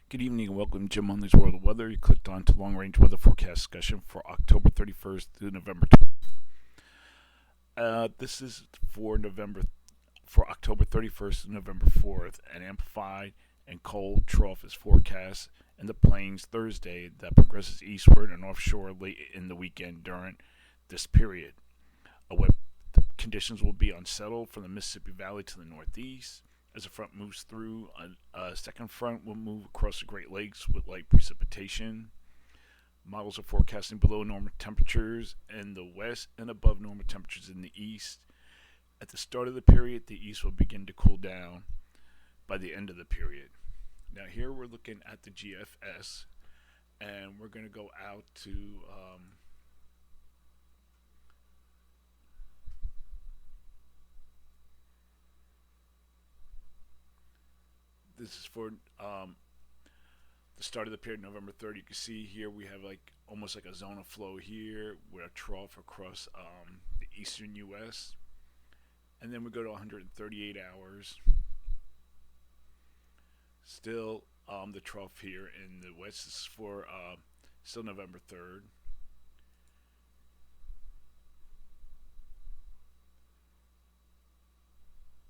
Good evening and welcome to Jim Munley's World of Weather. You clicked on to long range weather forecast discussion for October 31st through November 12th. This is for October 31st to November 4th. An amplified and cold trough is forecast in the plains Thursday that progresses eastward and offshore late in the weekend during this period. Wet conditions will be unsettled from the Mississippi Valley to the northeast. As the front moves through, a second front will move across the Great Lakes with light precipitation. Models are forecasting below normal temperatures in the west and above normal temperatures in the east. At the start of the period, the east will begin to cool down by the end of the period. Now, here we're looking at the GFS, and we're going to go out to this is for the start of the period, November 3rd. You can see here we have like almost like a zone of flow here with a trough across the eastern U.S. And then we go to 138 hours. Still the trough here in the west. This is for still November 3rd.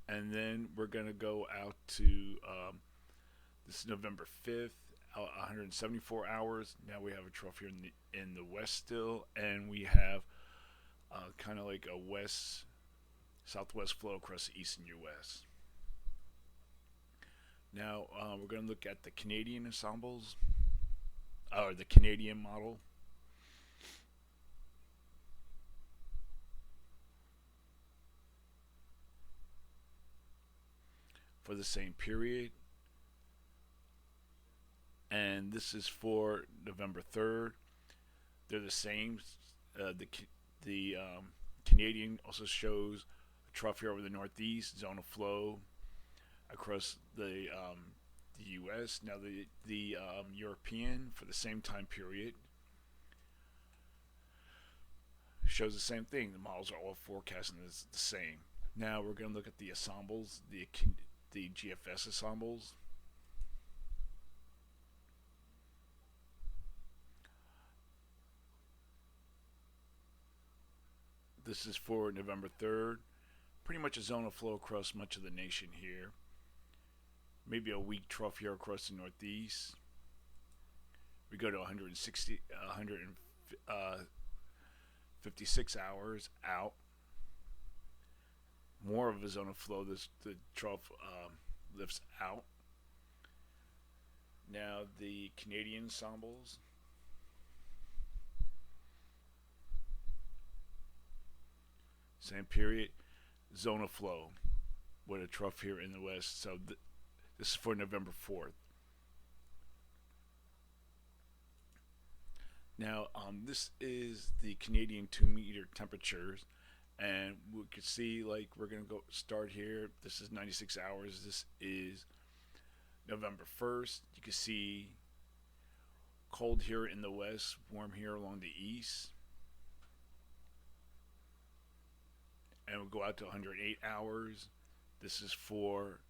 And then we're going to go out to this is November 5th, 174 hours. Now we have a trough here in the west still, and we have kind of like a southwest flow across the eastern U.S. Now we're going to look at the Canadian ensembles, or the Canadian model. For the same period, and this is for November 3rd. They're the same. The Canadian also shows a trough here over the northeast, zone of flow across the U.S. Now the European for the same time period shows the same thing. The models are all forecasting the same. Now we're going to look at the ensembles, the GFS ensembles. This is for November 3rd. Pretty much a zone of flow across much of the nation here. Maybe a weak trough here across the northeast. We go to 156 hours out. More of a zone of flow. The trough lifts out. Now the Canadian ensembles. Same period, zone of flow with a trough here in the west. So this is for November 4th. Now this is the Canadian 2-meter temperatures, and we can see like we're gonna go start here. This is 96 hours. This is November 1st. You can see cold here in the west, warm here along the east. And we'll go out to 108 hours. This is for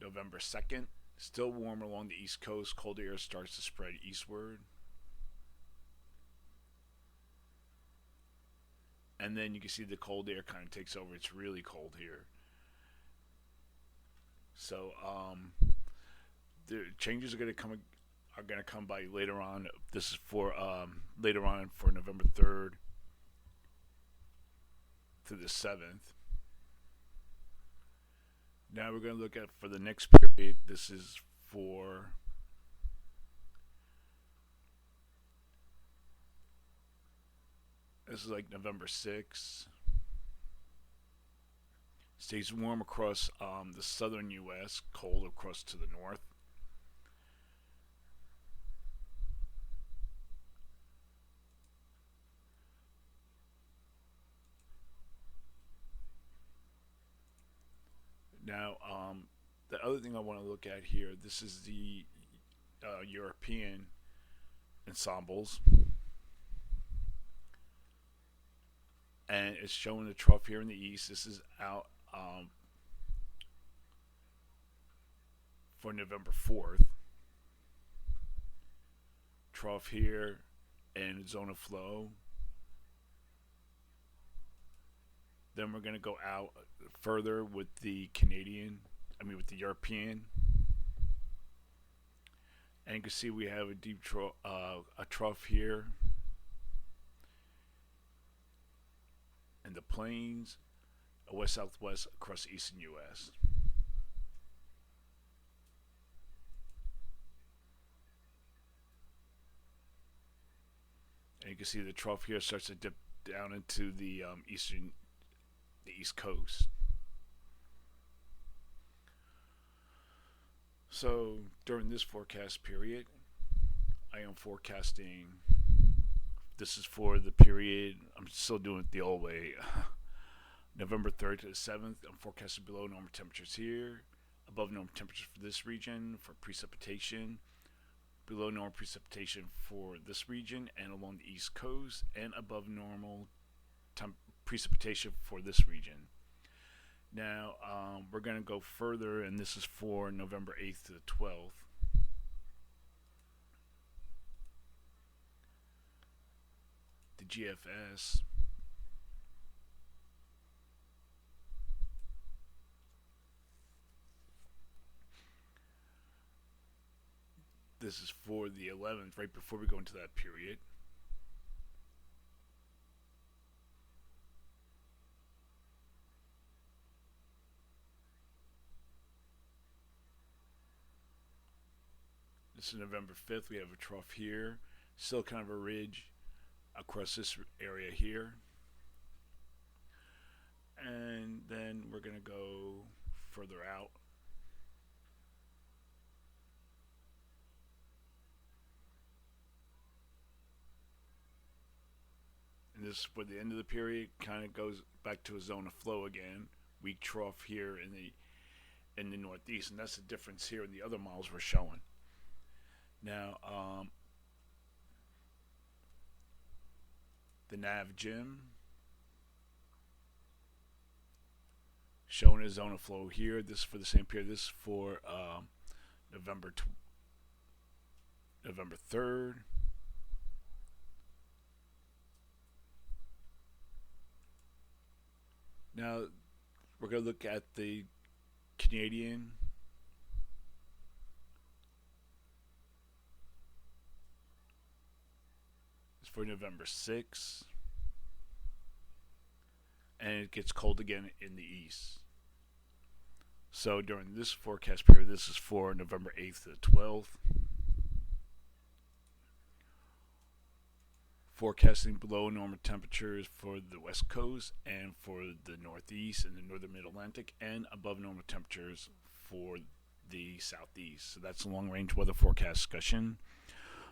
November 2nd. Still warm along the east coast. Cold air starts to spread eastward. And then you can see the cold air kind of takes over. It's really cold here. So the changes are going to come by later on. This is for later on for November 3rd to the 7th. Now we're going to look at for the next period. This is like November 6th. Stays warm across the southern U.S., cold across to the north. Now, the other thing I want to look at here, this is the European ensembles. And it's showing the trough here in the east. This is out for November 4th. trough here and zone of flow. Then we're going to go out further with the with the European. And you can see we have a trough here in the plains, a west southwest across the eastern U.S. And you can see the trough here starts to dip down into the East Coast. So during this forecast period, I am forecasting. This is for the period. I'm still doing it the old way. November 3rd to the 7th. I'm forecasting below normal temperatures here, above normal temperatures for this region for precipitation, below normal precipitation for this region and along the East Coast, and above normal precipitation for this region. Now, we're going to go further, and this is for November 8th to the 12th. The GFS. This is for the 11th, right before we go into that period. This is November 5th. We have a trough here. Still kind of a ridge across this area here. And then we're going to go further out. And this, for the end of the period, kind of goes back to a zone of flow again. Weak trough here in the northeast, and that's the difference here in the other models we're showing. Now, the NavGem showing a zone of flow here. This is for the same period. This is for November 3rd. Now, we're going to look at the Canadian. It's for November 6th. And it gets cold again in the east. So during this forecast period, this is for November 8th to the 12th. Forecasting below normal temperatures for the west coast and for the northeast and the northern mid-Atlantic, and above normal temperatures for the southeast. So that's a long-range weather forecast discussion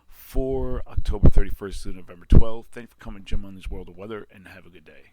for October 31st to November 12th. Thanks for coming, Jim, on this World of Weather, and have a good day.